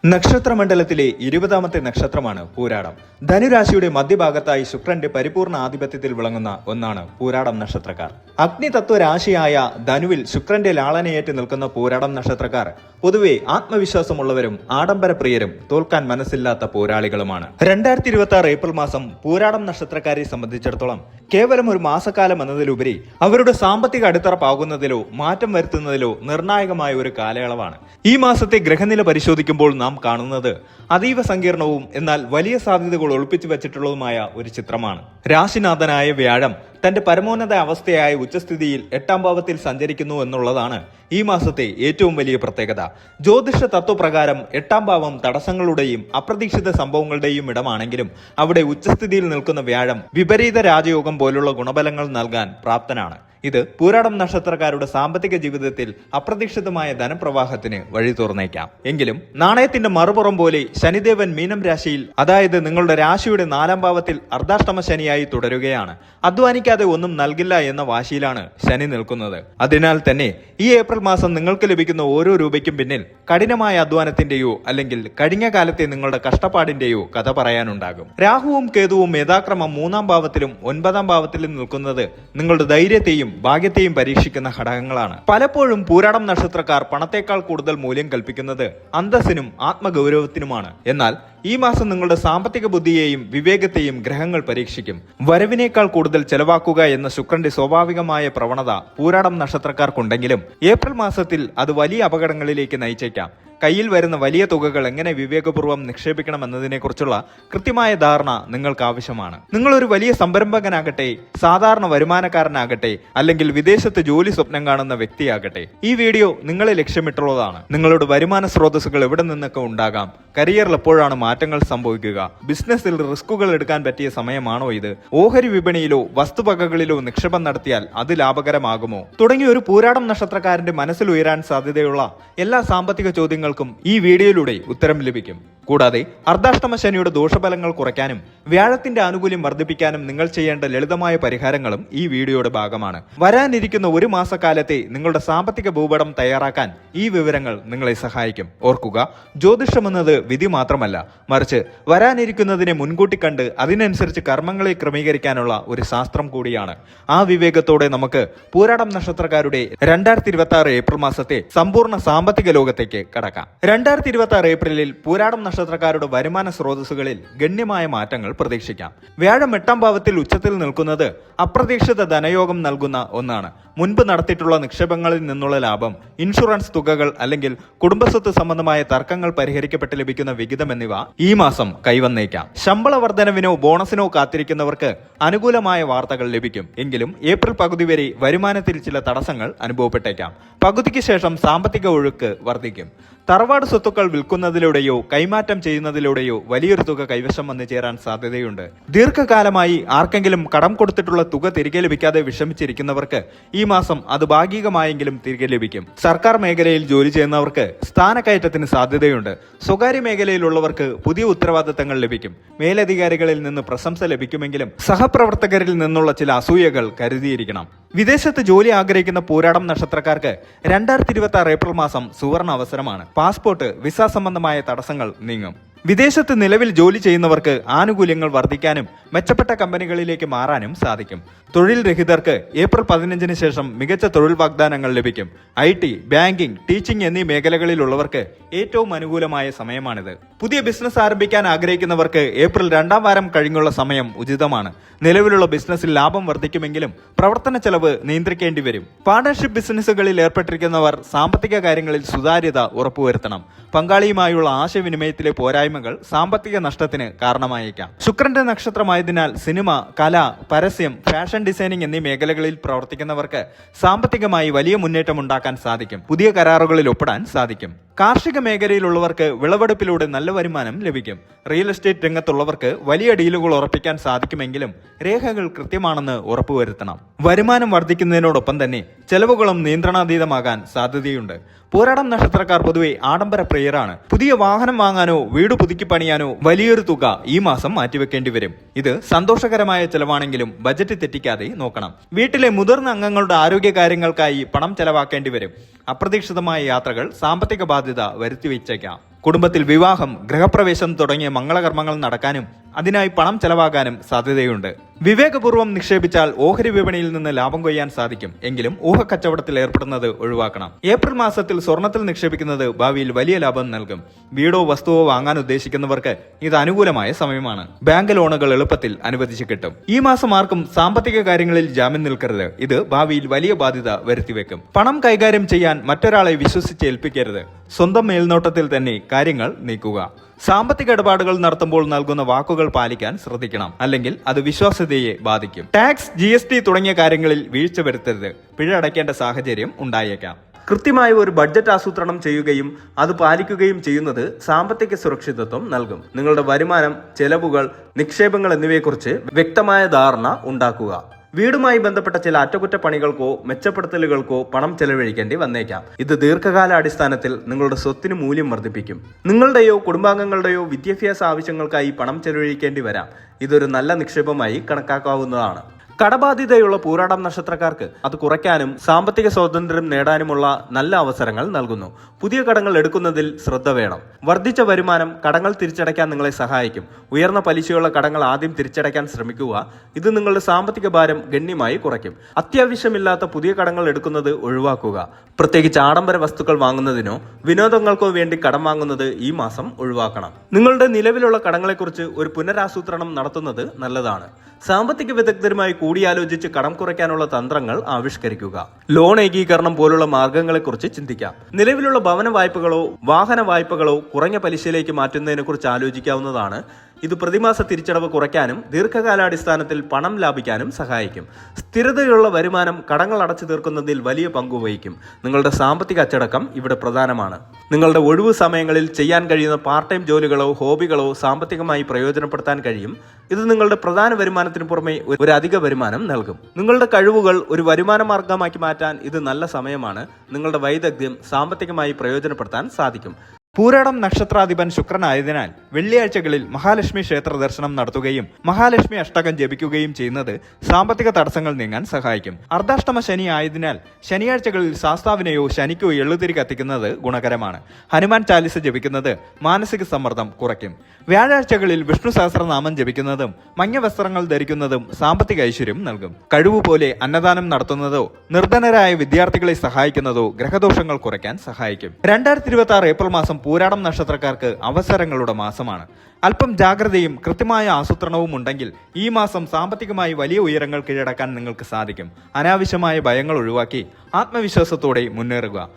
നക്ഷത്രമണ്ഡലത്തിലെ 20ാമത്തെ നക്ഷത്രമാണ് പൂരാടം. ധനുരാശിയുടെ മധ്യഭാഗത്തായി ശുക്രന്റെ പരിപൂർണ ആധിപത്യത്തിൽ വിളങ്ങുന്ന ഒന്നാണ് പൂരാടം നക്ഷത്രക്കാർ. അഗ്നിതത്വ രാശിയായ ധനുവിൽ ശുക്രന്റെ ലാളനയേറ്റ് നിൽക്കുന്ന പൂരാടം നക്ഷത്രക്കാർ പൊതുവെ ആത്മവിശ്വാസമുള്ളവരും ആഡംബരപ്രിയരും തോൽക്കാൻ മനസ്സില്ലാത്ത പോരാളികളുമാണ്. 2026 ഏപ്രിൽ മാസം പൂരാടം നക്ഷത്രക്കാരെ സംബന്ധിച്ചിടത്തോളം കേവലം ഒരു മാസക്കാലം എന്നതിലുപരി അവരുടെ സാമ്പത്തിക അടിത്തറ പാകുന്നതിലോ മാറ്റം വരുത്തുന്നതിലോ നിർണായകമായ ഒരു കാലയളവാണ്. ഈ മാസത്തെ ഗ്രഹനില പരിശോധിക്കുമ്പോൾ നാം കാണുന്നത് അതീവ സങ്കീർണവും എന്നാൽ വലിയ സാധ്യതകൾ ഒളിപ്പിച്ചു വെച്ചിട്ടുള്ളതുമായ ഒരു ചിത്രമാണ്. രാശിനാഥനായ വ്യാഴം തന്റെ പരമോന്നത അവസ്ഥയായ ഉച്ചസ്ഥിതിയിൽ 8ാം ഭാവത്തിൽ സഞ്ചരിക്കുന്നു എന്നുള്ളതാണ് ഈ മാസത്തെ ഏറ്റവും വലിയ പ്രത്യേകത. ജ്യോതിഷ തത്വപ്രകാരം 8ാം ഭാവം തടസ്സങ്ങളുടെയും അപ്രതീക്ഷിത സംഭവങ്ങളുടെയും ഇടമാണെങ്കിലും അവിടെ ഉച്ചസ്ഥിതിയിൽ നിൽക്കുന്ന വ്യാഴം വിപരീത രാജയോഗം പോലുള്ള ഗുണഫലങ്ങൾ നൽകാൻ പ്രാപ്തനാണ്. ഇത് പൂരാടം നക്ഷത്രക്കാരുടെ സാമ്പത്തിക ജീവിതത്തിൽ അപ്രതീക്ഷിതമായ ധനപ്രവാഹത്തിന് വഴി തുറന്നേക്കാം. എങ്കിലും നാണയത്തിന്റെ മറുപുറം പോലെ ശനിദേവൻ മീനം രാശിയിൽ, അതായത് നിങ്ങളുടെ രാശിയുടെ 4ാം ഭാവത്തിൽ അർദ്ധാഷ്ടമ ശനിയായി തുടരുകയാണ്. അധ്വാനിക്കാതെ ഒന്നും നൽകില്ല എന്ന വാശിയിലാണ് ശനി നിൽക്കുന്നത്. അതിനാൽ തന്നെ ഈ ഏപ്രിൽ മാസം നിങ്ങൾക്ക് ലഭിക്കുന്ന ഓരോ രൂപയ്ക്കും പിന്നിൽ കഠിനമായ അധ്വാനത്തിന്റെയോ അല്ലെങ്കിൽ കഴിഞ്ഞ കാലത്തെ നിങ്ങളുടെ കഷ്ടപ്പാടിന്റെയോ കഥ പറയാനുണ്ടാകും. രാഹുവും കേതുവും യഥാക്രമം 3ാം ഭാവത്തിലും 9ാം ഭാവത്തിലും നിൽക്കുന്നത് നിങ്ങളുടെ ധൈര്യത്തെയും ഭാഗ്യത്തെയും പരീക്ഷിക്കുന്ന ഘടകങ്ങളാണ്. പലപ്പോഴും പൂരാടം നക്ഷത്രക്കാർ പണത്തേക്കാൾ കൂടുതൽ മൂല്യം കൽപ്പിക്കുന്നത് അന്തസ്സിനും ആത്മഗൗരവത്തിനുമാണ്. എന്നാൽ ഈ മാസം നിങ്ങളുടെ സാമ്പത്തിക ബുദ്ധിയെയും വിവേകത്തെയും ഗ്രഹങ്ങൾ പരീക്ഷിക്കും. വരവിനേക്കാൾ കൂടുതൽ ചെലവാക്കുക എന്ന ശുക്രന്റെ സ്വാഭാവികമായ പ്രവണത പൂരാടം നക്ഷത്രക്കാർക്കുണ്ടെങ്കിലും ഏപ്രിൽ മാസത്തിൽ അത് വലിയ അപകടങ്ങളിലേക്ക് നയിച്ചേക്കാം. കയ്യിൽ വരുന്ന വലിയ തുകകൾ എങ്ങനെ വിവേകപൂർവ്വം നിക്ഷേപിക്കണം എന്നതിനെക്കുറിച്ചുള്ള കൃത്യമായ ധാരണ നിങ്ങൾക്ക് ആവശ്യമാണ്. നിങ്ങളൊരു വലിയ സംരംഭകനാകട്ടെ, സാധാരണ വരുമാനക്കാരനാകട്ടെ, അല്ലെങ്കിൽ വിദേശത്ത് ജോലി സ്വപ്നം കാണുന്ന വ്യക്തിയാകട്ടെ, ഈ വീഡിയോ നിങ്ങളെ ലക്ഷ്യമിട്ടുള്ളതാണ്. നിങ്ങളുടെ വരുമാന സ്രോതസ്സുകൾ എവിടെ നിന്നൊക്കെ ഉണ്ടാകാം, കരിയറിൽ എപ്പോഴാണ് മാറ്റങ്ങൾ സംഭവിക്കുക, ബിസിനസ്സിൽ റിസ്കുകൾ എടുക്കാൻ പറ്റിയ സമയമാണോ ഇത്, ഓഹരി വിപണിയിലോ വസ്തുവകകളിലോ നിക്ഷേപം നടത്തിയാൽ അത് ലാഭകരമാകുമോ തുടങ്ങിയ ഒരു പൂരാടം നക്ഷത്രക്കാരന്റെ മനസ്സിൽ ഉയരാൻ സാധ്യതയുള്ള എല്ലാ സാമ്പത്തിക ചോദ്യങ്ങൾക്കും ഈ വീഡിയോയിലൂടെ ഉത്തരം ലഭിക്കും. കൂടാതെ അർദ്ധാഷ്ടമ ശനിയുടെ ദോഷഫലങ്ങൾ കുറയ്ക്കാനും വ്യാഴത്തിന്റെ ആനുകൂല്യം വർദ്ധിപ്പിക്കാനും നിങ്ങൾ ചെയ്യേണ്ട ലളിതമായ പരിഹാരങ്ങളും ഈ വീഡിയോയുടെ ഭാഗമാണ്. വരാനിരിക്കുന്ന ഒരു മാസക്കാലത്തെ നിങ്ങളുടെ സാമ്പത്തിക ഭൂപടം തയ്യാറാക്കാൻ ഈ വിവരങ്ങൾ നിങ്ങളെ സഹായിക്കും. ഓർക്കുക, ജ്യോതിഷം എന്നത് വിധി മാത്രമല്ല, മറിച്ച് വരാനിരിക്കുന്നതിനെ മുൻകൂട്ടി കണ്ട് അതിനനുസരിച്ച് കർമ്മങ്ങളെ ക്രമീകരിക്കാനുള്ള ഒരു ശാസ്ത്രം കൂടിയാണ്. ആ വിവേകത്തോടെ നമുക്ക് പൂരാടം നക്ഷത്രക്കാരുടെ 2026 ഏപ്രിൽ മാസത്തെ സമ്പൂർണ്ണ സാമ്പത്തിക ലോകത്തേക്ക് കടക്കാം. 2026 ഏപ്രിലിൽ പൂരാടം നക്ഷത്രക്കാരുടെ വരുമാന സ്രോതസ്സുകളിൽ ഗണ്യമായ മാറ്റങ്ങൾ പ്രതീക്ഷിക്കാം. വ്യാഴം 8ാം ഭാവത്തിൽ ഉച്ചത്തിൽ നിൽക്കുന്നത് അപ്രതീക്ഷിത ധനയോഗം നൽകുന്ന ഒന്നാണ്. മുൻപ് നടത്തിയിട്ടുള്ള നിക്ഷേപങ്ങളിൽ നിന്നുള്ള ലാഭം, ഇൻഷുറൻസ് തുകകൾ അല്ലെങ്കിൽ കുടുംബസ്വത്ത് സംബന്ധമായ തർക്കങ്ങൾ പരിഹരിക്കപ്പെട്ട് ലഭിക്കുന്ന വിഹിതം എന്നിവ ഈ മാസം കൈവന്നേക്കാം. ശമ്പള വർധനവിനോ ബോണസിനോ കാത്തിരിക്കുന്നവർക്ക് അനുകൂലമായ വാർത്തകൾ ലഭിക്കും. എങ്കിലും ഏപ്രിൽ പകുതി വരെ വരുമാനത്തിൽ ചില തടസ്സങ്ങൾ അനുഭവപ്പെട്ടേക്കാം. പകുതിക്ക് ശേഷം സാമ്പത്തിക ഒഴുക്ക് വർദ്ധിക്കും. തറവാട് സ്വത്തുക്കൾ വിൽക്കുന്നതിലൂടെയോ കൈമാറ്റം ചെയ്യുന്നതിലൂടെയോ വലിയൊരു തുക കൈവശം വന്നു ചേരാൻ സാധ്യതയുണ്ട്. ദീർഘകാലമായി ആർക്കെങ്കിലും കടം കൊടുത്തിട്ടുള്ള തുക തിരികെ ലഭിക്കാതെ വിഷമിച്ചിരിക്കുന്നവർക്ക് ഈ മാസം അത് ഭാഗികമായെങ്കിലും തിരികെ ലഭിക്കും. സർക്കാർ മേഖലയിൽ ജോലി ചെയ്യുന്നവർക്ക് സ്ഥാനക്കയറ്റത്തിന് സാധ്യതയുണ്ട്. സ്വകാര്യ മേഖലയിലുള്ളവർക്ക് പുതിയ ഉത്തരവാദിത്തങ്ങൾ ലഭിക്കും. മേലധികാരികളിൽ നിന്ന് പ്രശംസ ലഭിക്കുമെങ്കിലും സഹപ്രവർത്തകരിൽ നിന്നുള്ള ചില അസൂയകൾ കരുതിയിരിക്കണം. വിദേശത്ത് ജോലി ആഗ്രഹിക്കുന്ന പൂരാടം നക്ഷത്രക്കാർക്ക് 2026 ഏപ്രിൽ മാസം സുവർണ അവസരമാണ്. പാസ്പോർട്ട്, വിസ സംബന്ധമായ തടസ്സങ്ങൾ നീങ്ങും. വിദേശത്ത് നിലവിൽ ജോലി ചെയ്യുന്നവർക്ക് ആനുകൂല്യങ്ങൾ വർദ്ധിക്കാനും മെച്ചപ്പെട്ട കമ്പനികളിലേക്ക് മാറാനും സാധിക്കും. തൊഴിൽ രഹിതർക്ക് ഏപ്രിൽ 15 ശേഷം മികച്ച തൊഴിൽ വാഗ്ദാനങ്ങൾ ലഭിക്കും. IT, ബാങ്കിംഗ്, ടീച്ചിംഗ് എന്നീ മേഖലകളിലുള്ളവർക്ക് ഏറ്റവും അനുകൂലമായ സമയമാണിത്. പുതിയ ബിസിനസ് ആരംഭിക്കാൻ ആഗ്രഹിക്കുന്നവർക്ക് ഏപ്രിൽ 2ാം വാരം കഴിഞ്ഞുള്ള സമയം ഉചിതമാണ്. നിലവിലുള്ള ബിസിനസ്സിൽ ലാഭം വർദ്ധിക്കുമെങ്കിലും പ്രവർത്തന ചെലവ് നിയന്ത്രിക്കേണ്ടി വരും. പാർട്ണർഷിപ്പ് ബിസിനസ്സുകളിൽ ഏർപ്പെട്ടിരിക്കുന്നവർ സാമ്പത്തിക കാര്യങ്ങളിൽ സുതാര്യത ഉറപ്പുവരുത്തണം. പങ്കാളിയുമായുള്ള ആശയവിനിമയത്തിലെ പോരായ്മകൾ സാമ്പത്തിക നഷ്ടത്തിന് കാരണമായേക്കാം. ശുക്രന്റെ നക്ഷത്രമായതിനാൽ സിനിമ, കല, പരസ്യം, ഫാഷൻ ഡിസൈനിങ് എന്നീ മേഖലകളിൽ പ്രവർത്തിക്കുന്നവർക്ക് സാമ്പത്തികമായി വലിയ മുന്നേറ്റം ഉണ്ടാക്കാൻ സാധിക്കും. പുതിയ കരാറുകളിൽ ഒപ്പിടാൻ സാധിക്കും. കാർഷിക മേഖലയിലുള്ളവർക്ക് വിളവെടുപ്പിലൂടെ നല്ല വരുമാനം ലഭിക്കും. റിയൽ എസ്റ്റേറ്റ് രംഗത്തുള്ളവർക്ക് വലിയ ഡീലുകൾ ഉറപ്പിക്കാൻ സാധിക്കുമെങ്കിലും രേഖകൾ കൃത്യമാണെന്ന് ഉറപ്പുവരുത്തണം. വരുമാനം വർദ്ധിക്കുന്നതിനോടൊപ്പം തന്നെ ചെലവുകളും നിയന്ത്രണാതീതമാകാൻ സാധ്യതയുണ്ട്. പൂരാടം നക്ഷത്രക്കാർ പൊതുവെ ആഡംബര പ്രിയരാണ്. പുതിയ വാഹനം വാങ്ങാനോ വീട് പുതുക്കി പണിയാനോ വലിയൊരു തുക ഈ മാസം മാറ്റിവെക്കേണ്ടി വരും. ഇത് സന്തോഷകരമായ ചെലവാണെങ്കിലും ബജറ്റ് തെറ്റിക്കാതെ നോക്കണം. വീട്ടിലെ മുതിർന്ന അംഗങ്ങളുടെ ആരോഗ്യ കാര്യങ്ങൾക്കായി പണം ചെലവാക്കേണ്ടി വരും. അപ്രതീക്ഷിതമായ യാത്രകൾ സാമ്പത്തിക ബാധ്യത വരുത്തിവെച്ചേക്കാം. കുടുംബത്തിൽ വിവാഹം, ഗൃഹപ്രവേശം തുടങ്ങിയ മംഗളകർമ്മങ്ങൾ നടക്കാനും അതിനായി പണം ചെലവാകാനും സാധ്യതയുണ്ട്. വിവേകപൂർവ്വം നിക്ഷേപിച്ചാൽ ഓഹരി വിപണിയിൽ നിന്ന് ലാഭം കൊയ്യാൻ സാധിക്കും. എങ്കിലും ഊഹക്കച്ചവടത്തിൽ ഏർപ്പെടുന്നത് ഒഴിവാക്കണം. ഏപ്രിൽ മാസത്തിൽ സ്വർണത്തിൽ നിക്ഷേപിക്കുന്നത് ഭാവിയിൽ വലിയ ലാഭം നൽകും. വീടോ വസ്തുവോ വാങ്ങാൻ ഉദ്ദേശിക്കുന്നവർക്ക് ഇത് അനുകൂലമായ സമയമാണ്. ബാങ്ക് ലോണുകൾ എളുപ്പത്തിൽ അനുവദിച്ചു കിട്ടും. ഈ മാസം ആർക്കും സാമ്പത്തിക കാര്യങ്ങളിൽ ജാമ്യം നിൽക്കരുത്. ഇത് ഭാവിയിൽ വലിയ ബാധ്യത വരുത്തിവെക്കും. പണം കൈകാര്യം ചെയ്യാൻ മറ്റൊരാളെ വിശ്വസിച്ച് ഏൽപ്പിക്കരുത്. സ്വന്തം മേൽനോട്ടത്തിൽ തന്നെ കാര്യങ്ങൾ നീക്കുക. സാമ്പത്തിക ഇടപാടുകൾ നടത്തുമ്പോൾ നൽകുന്ന വാക്കുകൾ പാലിക്കാൻ ശ്രദ്ധിക്കണം. അല്ലെങ്കിൽ അത് വിശ്വാസ്യതയെ ബാധിക്കും. ടാക്സ്, GST തുടങ്ങിയ കാര്യങ്ങളിൽ വീഴ്ച വരുത്തരുത്. പിഴ അടയ്ക്കേണ്ട സാഹചര്യം ഉണ്ടായേക്കാം. കൃത്യമായ ഒരു ബഡ്ജറ്റ് ആസൂത്രണം ചെയ്യുകയും അത് പാലിക്കുകയും ചെയ്യുന്നത് സാമ്പത്തിക സുരക്ഷിതത്വം നൽകും. നിങ്ങളുടെ വരുമാനം, ചെലവുകൾ, നിക്ഷേപങ്ങൾ എന്നിവയെക്കുറിച്ച് വ്യക്തമായ ധാരണ ഉണ്ടാക്കുക. വീടുമായി ബന്ധപ്പെട്ട ചില അറ്റകുറ്റപ്പണികൾക്കോ മെച്ചപ്പെടുത്തലുകൾക്കോ പണം ചെലവഴിക്കേണ്ടി വന്നേക്കാം. ഇത് ദീർഘകാല അടിസ്ഥാനത്തിൽ നിങ്ങളുടെ സ്വത്തിന് മൂല്യം വർദ്ധിപ്പിക്കും. നിങ്ങളുടെയോ കുടുംബാംഗങ്ങളുടെയോ വിദ്യാഭ്യാസ ആവശ്യങ്ങൾക്കായി പണം ചെലവഴിക്കേണ്ടി വരാം. ഇതൊരു നല്ല നിക്ഷേപമായി കണക്കാക്കാവുന്നതാണ്. കടബാധ്യതയുള്ള പൂരാടം നക്ഷത്രക്കാർക്ക് അത് കുറയ്ക്കാനും സാമ്പത്തിക സ്വാതന്ത്ര്യം നേടാനുമുള്ള നല്ല അവസരങ്ങൾ നൽകുന്നു. പുതിയ കടങ്ങൾ എടുക്കുന്നതിൽ ശ്രദ്ധ വേണം. വർദ്ധിച്ച വരുമാനം കടങ്ങൾ തിരിച്ചടയ്ക്കാൻ നിങ്ങളെ സഹായിക്കും. ഉയർന്ന പലിശയുള്ള കടങ്ങൾ ആദ്യം തിരിച്ചടയ്ക്കാൻ ശ്രമിക്കുക. ഇത് നിങ്ങളുടെ സാമ്പത്തിക ഭാരം ഗണ്യമായി കുറയ്ക്കും. അത്യാവശ്യമില്ലാത്ത പുതിയ കടങ്ങൾ എടുക്കുന്നത് ഒഴിവാക്കുക. പ്രത്യേകിച്ച് ആഡംബര വസ്തുക്കൾ വാങ്ങുന്നതിനോ വിനോദങ്ങൾക്കോ വേണ്ടി കടം വാങ്ങുന്നത് ഈ മാസം ഒഴിവാക്കണം. നിങ്ങളുടെ നിലവിലുള്ള കടങ്ങളെക്കുറിച്ച് ഒരു പുനരാസൂത്രണം നടത്തുന്നത് നല്ലതാണ്. സാമ്പത്തിക വിദഗ്ധരുമായി കൂടിയാലോചിച്ച് കടം കുറയ്ക്കാനുള്ള തന്ത്രങ്ങൾ ആവിഷ്കരിക്കുക. ലോൺ ഏകീകരണം പോലുള്ള മാർഗങ്ങളെക്കുറിച്ച് ചിന്തിക്കാം. നിലവിലുള്ള ഭവന വായ്പകളോ വാഹന വായ്പകളോ കുറഞ്ഞ പലിശയിലേക്ക് മാറ്റുന്നതിനെക്കുറിച്ച് ആലോചിക്കാവുന്നതാണ്. ഇത് പ്രതിമാസ തിരിച്ചടവ് കുറയ്ക്കാനും ദീർഘകാലാടിസ്ഥാനത്തിൽ പണം ലാഭിക്കാനും സഹായിക്കും. സ്ഥിരതയുള്ള വരുമാനം കടങ്ങൾ അടച്ചു തീർക്കുന്നതിൽ വലിയ പങ്കുവഹിക്കും. നിങ്ങളുടെ സാമ്പത്തിക അച്ചടക്കം ഇവിടെ പ്രധാനമാണ്. നിങ്ങളുടെ ഒഴിവു സമയങ്ങളിൽ ചെയ്യാൻ കഴിയുന്ന പാർട്ട് ടൈം ജോലികളോ ഹോബികളോ സാമ്പത്തികമായി പ്രയോജനപ്പെടുത്താൻ കഴിയും. ഇത് നിങ്ങളുടെ പ്രധാന വരുമാനത്തിന് പുറമെ ഒരു അധിക വരുമാനം നൽകും. നിങ്ങളുടെ കഴിവുകൾ ഒരു വരുമാന മാർഗമാക്കി മാറ്റാൻ ഇത് നല്ല സമയമാണ്. നിങ്ങളുടെ വൈദഗ്ധ്യം സാമ്പത്തികമായി പ്രയോജനപ്പെടുത്താൻ സാധിക്കും. പൂരാടം നക്ഷത്രാധിപൻ ശുക്രനായതിനാൽ വെള്ളിയാഴ്ചകളിൽ മഹാലക്ഷ്മി ക്ഷേത്ര ദർശനം നടത്തുകയും മഹാലക്ഷ്മി അഷ്ടകം ജപിക്കുകയും ചെയ്യുന്നത് സാമ്പത്തിക തടസ്സങ്ങൾ നീങ്ങാൻ സഹായിക്കും. അർദ്ധാഷ്ടമ ശനി ആയതിനാൽ ശനിയാഴ്ചകളിൽ ശാസ്താവിനെയോ ശനിക്കോ എള്ളുതിരി കത്തിക്കുന്നത് ഗുണകരമാണ്. ഹനുമാൻ ചാലിസ ജപിക്കുന്നത് മാനസിക സമ്മർദ്ദം കുറയ്ക്കും. വ്യാഴാഴ്ചകളിൽ വിഷ്ണു സഹസ്രനാമം ജപിക്കുന്നതും മഞ്ഞ വസ്ത്രങ്ങൾ ധരിക്കുന്നതും സാമ്പത്തിക ഐശ്വര്യം നൽകും. കഴിവുപോലെ അന്നദാനം നടത്തുന്നതോ നിർധനരായ വിദ്യാർത്ഥികളെ സഹായിക്കുന്നതോ ഗ്രഹദോഷങ്ങൾ കുറയ്ക്കാൻ സഹായിക്കും. 2026 ഏപ്രിൽ മാസം പൂരാടം നക്ഷത്രക്കാർക്ക് അവസരങ്ങളുടെ മാസമാണ്. അല്പം ജാഗ്രതയും കൃത്യമായ ആസൂത്രണവും ഉണ്ടെങ്കിൽ ഈ മാസം സാമ്പത്തികമായി വലിയ ഉയരങ്ങൾ കീഴടക്കാൻ നിങ്ങൾക്ക് സാധിക്കും. അനാവശ്യമായ ഭയങ്ങൾ ഒഴിവാക്കി ആത്മവിശ്വാസത്തോടെ മുന്നേറുക.